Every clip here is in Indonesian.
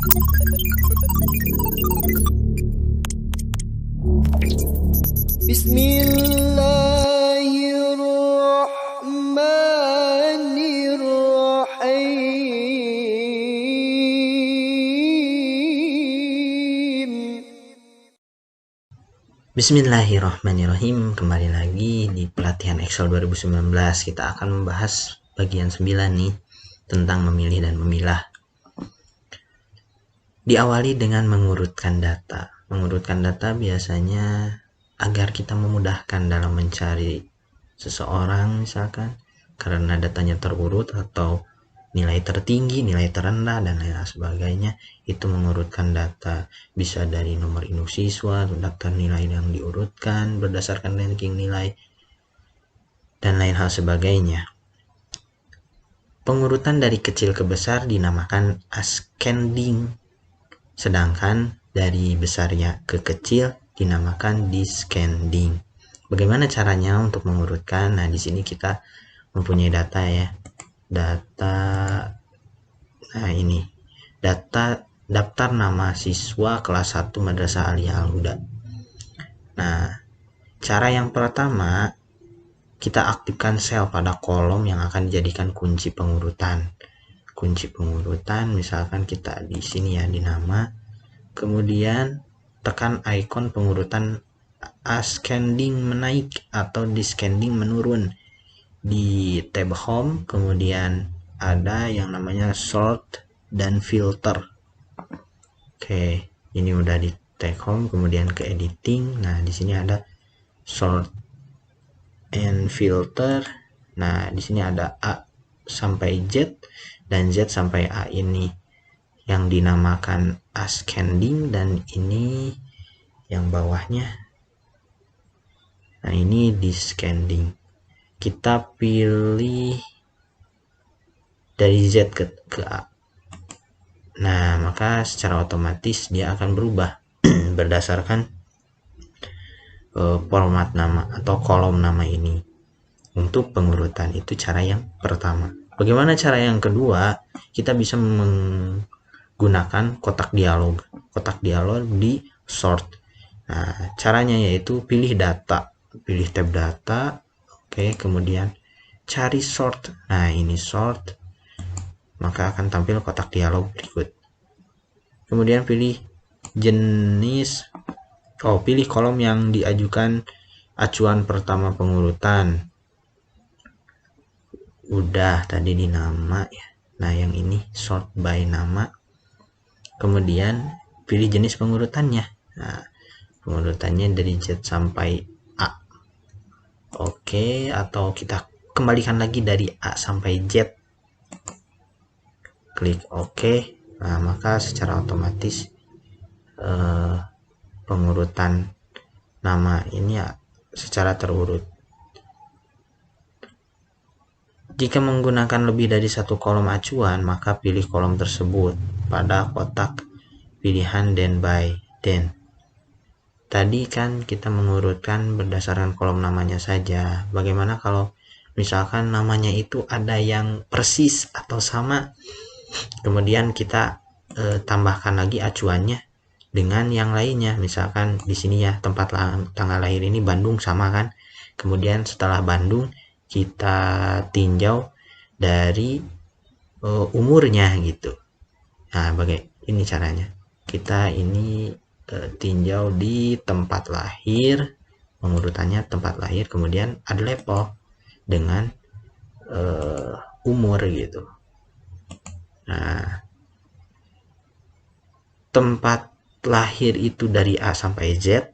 Bismillahirrahmanirrahim. Kembali lagi di pelatihan Excel 2019. Kita akan membahas bagian 9 nih, tentang memilih dan memilah. Diawali dengan mengurutkan data. Mengurutkan data biasanya agar kita memudahkan dalam mencari seseorang misalkan, karena datanya terurut atau nilai tertinggi, nilai terendah, dan lain sebagainya. Itu mengurutkan data, bisa dari nomor induk siswa, daftar nilai yang diurutkan berdasarkan ranking nilai, dan lain hal sebagainya. Pengurutan dari kecil ke besar dinamakan ascending, sedangkan dari besarnya ke kecil dinamakan descending. Bagaimana caranya untuk mengurutkan? Nah, di sini kita mempunyai data ya. Nah ini data daftar nama siswa kelas 1 Madrasah Aliyah Al-Huda. Nah, cara yang pertama, kita aktifkan sel pada kolom yang akan dijadikan kunci pengurutan. Kunci pengurutan misalkan kita di sini ya, di nama, kemudian tekan ikon pengurutan ascending menaik atau descending menurun di tab home, kemudian ada yang namanya sort dan filter. Oke, ini udah di tab home, kemudian ke editing. Nah, di sini ada sort and filter. Nah, di sini ada A sampai Z dan Z sampai A ini yang dinamakan ascending, dan ini yang bawahnya. Nah, ini descending. Kita pilih dari Z ke A. Nah, maka secara otomatis dia akan berubah berdasarkan format nama atau kolom nama ini. Untuk pengurutan itu cara yang pertama. Bagaimana cara yang kedua? Kita bisa menggunakan kotak dialog. Kotak dialog di sort. Nah, caranya yaitu pilih data, pilih tab data. Oke, kemudian cari sort. Nah, ini sort, maka akan tampil kotak dialog berikut. Kemudian pilih jenis, pilih kolom yang diajukan acuan pertama pengurutan. Udah tadi di nama ya. Nah, yang ini sort by nama. Kemudian pilih jenis pengurutannya. Nah, pengurutannya dari Z sampai A. Oke, atau kita kembalikan lagi dari A sampai Z. Klik OK. Nah, maka secara otomatis pengurutan nama ini ya secara terurut. Jika menggunakan lebih dari satu kolom acuan, maka pilih kolom tersebut pada kotak pilihan then by then. Tadi kan kita mengurutkan berdasarkan kolom namanya saja. Bagaimana kalau misalkan namanya itu ada yang persis atau sama, kemudian kita tambahkan lagi acuannya dengan yang lainnya. Misalkan di sini ya, tempat tanggal lahir ini Bandung sama kan. Kemudian setelah Bandung kita tinjau dari umurnya gitu. Nah, ini caranya. Kita ini tinjau di tempat lahir, pengurutannya tempat lahir, kemudian ada level dengan umur gitu. Nah, tempat lahir itu dari A sampai Z,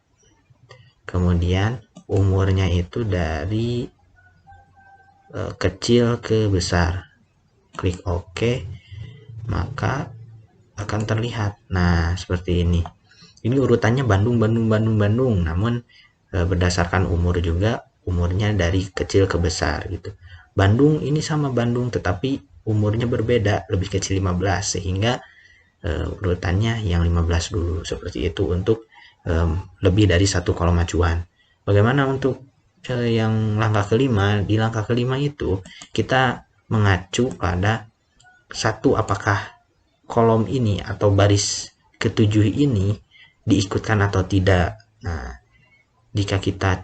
kemudian umurnya itu dari kecil ke besar. Klik OK, maka akan terlihat. Nah, seperti ini. Ini urutannya Bandung, namun berdasarkan umur juga, umurnya dari kecil ke besar gitu. Bandung ini sama Bandung, tetapi umurnya berbeda, lebih kecil 15, sehingga urutannya yang 15 dulu. Seperti itu untuk lebih dari satu kolom acuan. Bagaimana untuk yang langkah kelima? Di langkah kelima itu kita mengacu pada satu, apakah kolom ini atau baris ketujuh ini diikutkan atau tidak. Nah, jika kita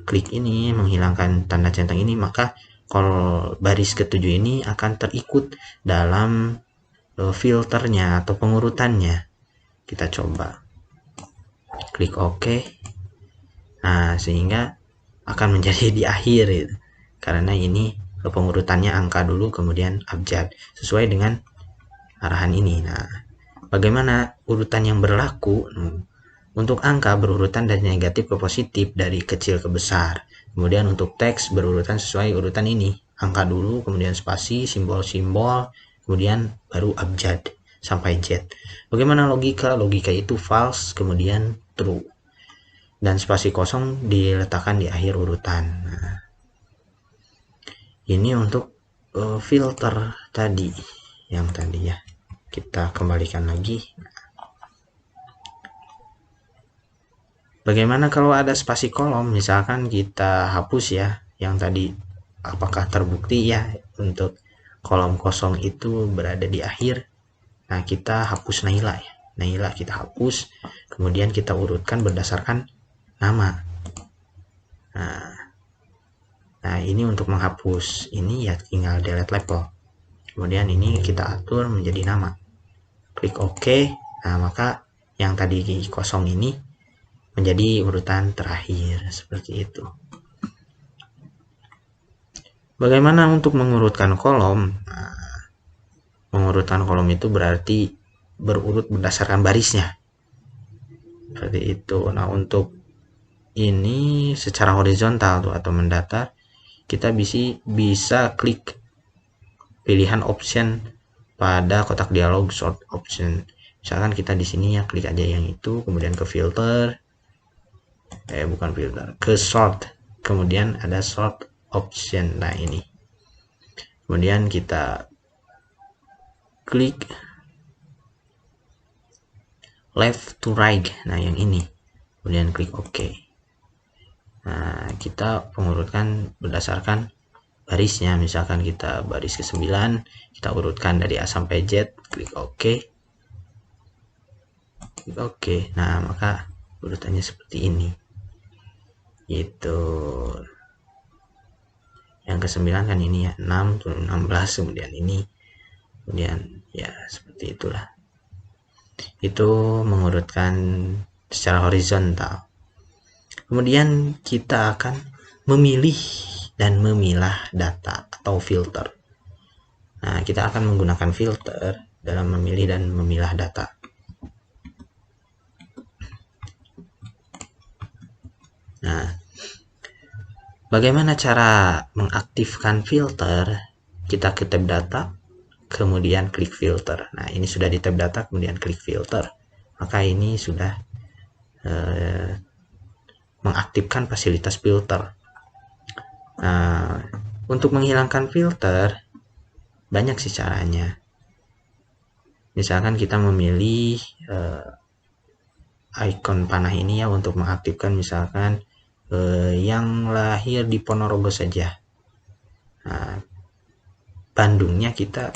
klik ini menghilangkan tanda centang ini, maka kalau baris ketujuh ini akan terikut dalam filternya atau pengurutannya. Kita coba klik OK. Nah, sehingga akan menjadi di akhir gitu. Karena ini pengurutannya angka dulu kemudian abjad sesuai dengan arahan ini. Nah, bagaimana urutan yang berlaku? Untuk angka berurutan dari negatif ke positif, dari kecil ke besar. Kemudian untuk teks berurutan sesuai urutan ini. Angka dulu, kemudian spasi, simbol-simbol, kemudian baru abjad sampai Z. Bagaimana logika? Logika itu false, kemudian true. Dan spasi kosong diletakkan di akhir urutan. Nah, ini untuk filter tadi, yang tadi ya. Kita kembalikan lagi. Bagaimana kalau ada spasi kolom? Misalkan kita hapus ya, yang tadi apakah terbukti ya untuk kolom kosong itu berada di akhir. Nah, kita hapus Naila ya. Naila kita hapus, kemudian kita urutkan berdasarkan nama. Nah, ini untuk menghapus. Ini ya tinggal delete label. Kemudian ini kita atur menjadi nama. Klik OK. Nah, maka yang tadi kosong ini menjadi urutan terakhir, seperti itu. Bagaimana untuk mengurutkan kolom? Nah, mengurutkan kolom itu berarti berurut berdasarkan barisnya, seperti itu. Nah, untuk ini secara horizontal tuh atau mendatar, kita bisa klik pilihan option pada kotak dialog sort option. Misalkan kita di sini ya klik aja yang itu, kemudian ke filter, bukan filter, ke sort, kemudian ada sort option. Nah, ini kemudian kita klik left to right. Nah, yang ini kemudian klik OK. Nah, kita pengurutkan berdasarkan barisnya. Misalkan kita baris ke-9, kita urutkan dari A sampai Z, klik OK. Klik OK. Nah, maka urutannya seperti ini. Itu yang ke-9 kan ini ya, 6 turun 16, kemudian ini, kemudian ya seperti itulah. Itu mengurutkan secara horizontal. Kemudian kita akan memilih dan memilah data atau filter. Nah, kita akan menggunakan filter dalam memilih dan memilah data. Nah, bagaimana cara mengaktifkan filter? Kita ke tab data, kemudian klik filter. Nah, ini sudah di tab data, kemudian klik filter. Maka ini sudah mengaktifkan fasilitas filter. Nah, untuk menghilangkan filter, banyak sih caranya. Misalkan kita memilih icon panah ini ya untuk mengaktifkan misalkan yang lahir di Ponorogo saja. Nah, Bandungnya kita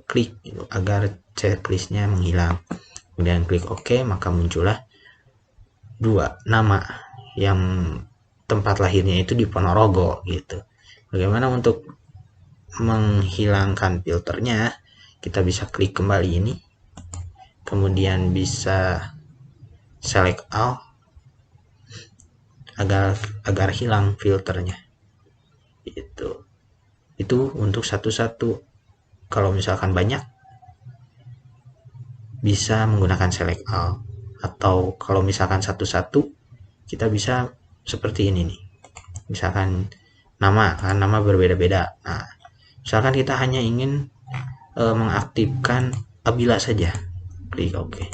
klik agar checklistnya menghilang. Kemudian klik OK, maka muncullah 2 nama yang tempat lahirnya itu di Ponorogo gitu. Bagaimana untuk menghilangkan filternya? Kita bisa klik kembali ini, kemudian bisa select all agar hilang filternya. Itu untuk satu-satu. Kalau misalkan banyak, bisa menggunakan select all, atau kalau misalkan satu-satu, kita bisa seperti ini nih. Misalkan nama berbeda-beda. Nah, misalkan kita hanya ingin mengaktifkan Abila saja, klik OK.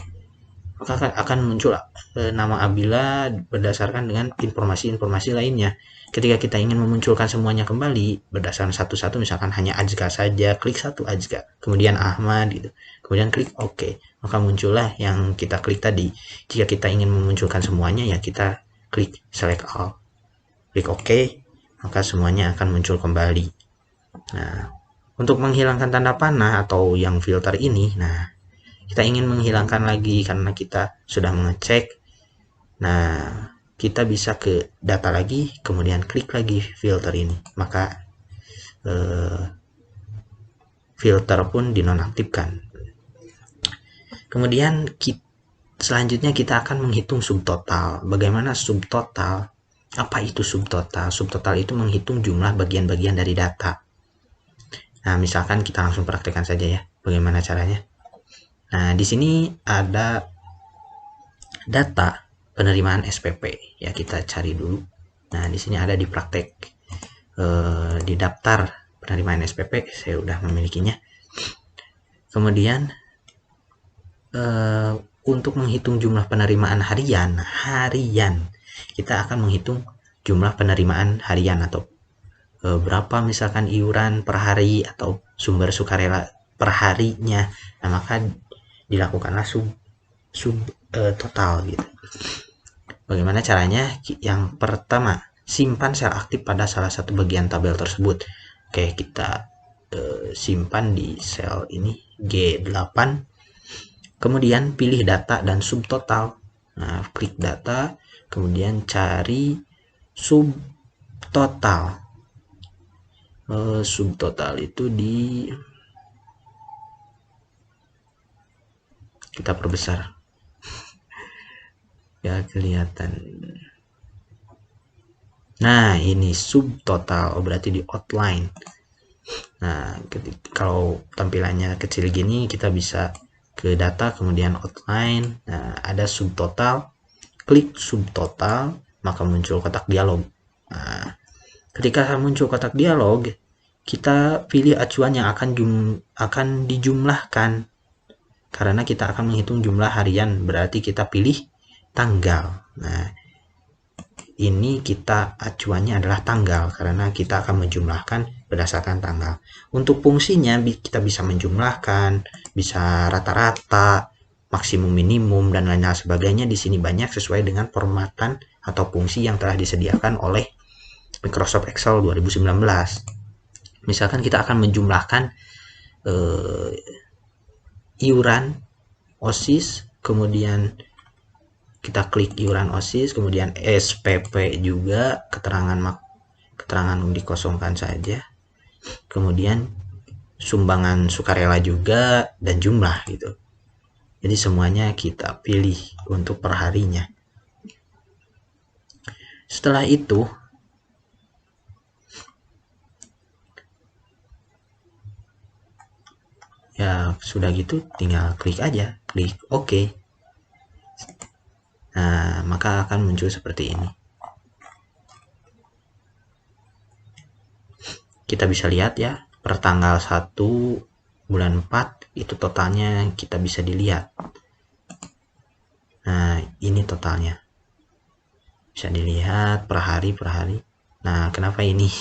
Maka akan muncul nama Abila berdasarkan dengan informasi-informasi lainnya. Ketika kita ingin memunculkan semuanya kembali berdasarkan satu-satu, misalkan hanya Ajka saja, klik satu Ajka, kemudian Ahmad gitu, kemudian klik OK, maka muncullah yang kita klik tadi. Jika kita ingin memunculkan semuanya, ya kita klik select all, klik OK, maka semuanya akan muncul kembali. Nah, Untuk menghilangkan tanda panah atau yang filter ini, nah kita ingin menghilangkan lagi karena kita sudah mengecek. Nah, kita bisa ke data lagi, kemudian klik lagi filter ini. Maka filter pun dinonaktifkan. Kemudian selanjutnya kita akan menghitung subtotal. Bagaimana subtotal? Apa itu subtotal? Subtotal itu menghitung jumlah bagian-bagian dari data. Nah, misalkan kita langsung praktekkan saja ya, bagaimana caranya. Nah, di sini ada data penerimaan SPP. Ya, kita cari dulu. Nah, di sini ada di praktek di daftar penerimaan SPP, saya sudah memilikinya. Kemudian untuk menghitung jumlah penerimaan harian, kita akan menghitung jumlah penerimaan harian atau berapa misalkan iuran per hari atau sumber sukarela per harinya. Nah, maka dilakukanlah total gitu. Bagaimana caranya? Yang pertama, simpan sel aktif pada salah satu bagian tabel tersebut. Oke, kita simpan di sel ini G8. Kemudian pilih data dan subtotal. Nah, klik data, kemudian cari subtotal. Subtotal itu kita perbesar ya, kelihatan. Nah, ini subtotal, berarti di outline. Nah, kalau tampilannya kecil gini, kita bisa ke data, kemudian outline. Nah, ada subtotal, klik subtotal, maka muncul kotak dialog. Nah, ketika muncul kotak dialog, kita pilih acuan yang akan dijumlahkan. Karena kita akan menghitung jumlah harian, berarti kita pilih tanggal. Nah, ini kita acuannya adalah tanggal karena kita akan menjumlahkan berdasarkan tanggal. Untuk fungsinya kita bisa menjumlahkan, bisa rata-rata, maksimum minimum dan lain sebagainya. Di sini banyak sesuai dengan formatan atau fungsi yang telah disediakan oleh Microsoft Excel 2019. Misalkan kita akan menjumlahkan iuran OSIS, kemudian kita klik iuran OSIS, kemudian SPP juga, keterangan dikosongkan saja, kemudian sumbangan sukarela juga, dan jumlah gitu. Jadi semuanya kita pilih untuk perharinya. Setelah itu ya sudah gitu, tinggal klik aja, klik OK. Nah, maka akan muncul seperti ini. Kita bisa lihat ya, per tanggal 1 bulan 4 itu totalnya kita bisa dilihat. Nah, ini totalnya. Bisa dilihat per hari. Nah, kenapa ini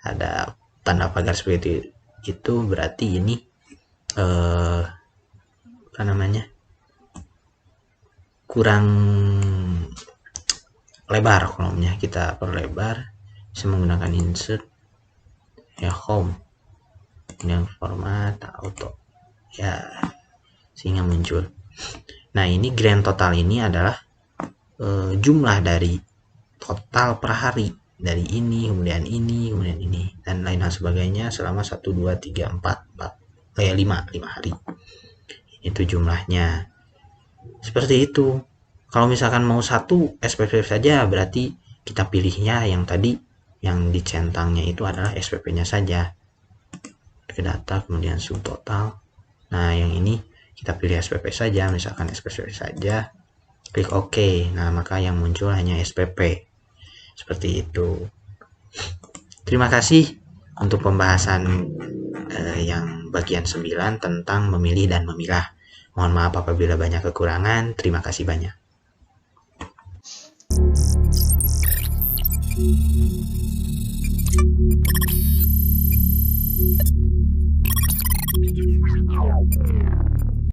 ada tanda pagar seperti itu? Berarti ini apa namanya? Kurang lebar kolomnya, kita perlebar, bisa menggunakan insert ya, home, yang format auto ya, sehingga muncul. Nah, ini grand total ini adalah jumlah dari total per hari, dari ini kemudian ini dan lain sebagainya selama 1 2 3 4 5 hari. Itu jumlahnya. Seperti itu. Kalau misalkan mau satu SPP saja, berarti kita pilihnya yang tadi, yang dicentangnya itu adalah SPP-nya saja. Ke data, kemudian subtotal. Nah, yang ini kita pilih SPP saja, misalkan SPP saja. Klik OK. Nah, maka yang muncul hanya SPP. Seperti itu. Terima kasih untuk pembahasan yang bagian 9 tentang memilih dan memilah. Mohon maaf apabila banyak kekurangan. Terima kasih banyak.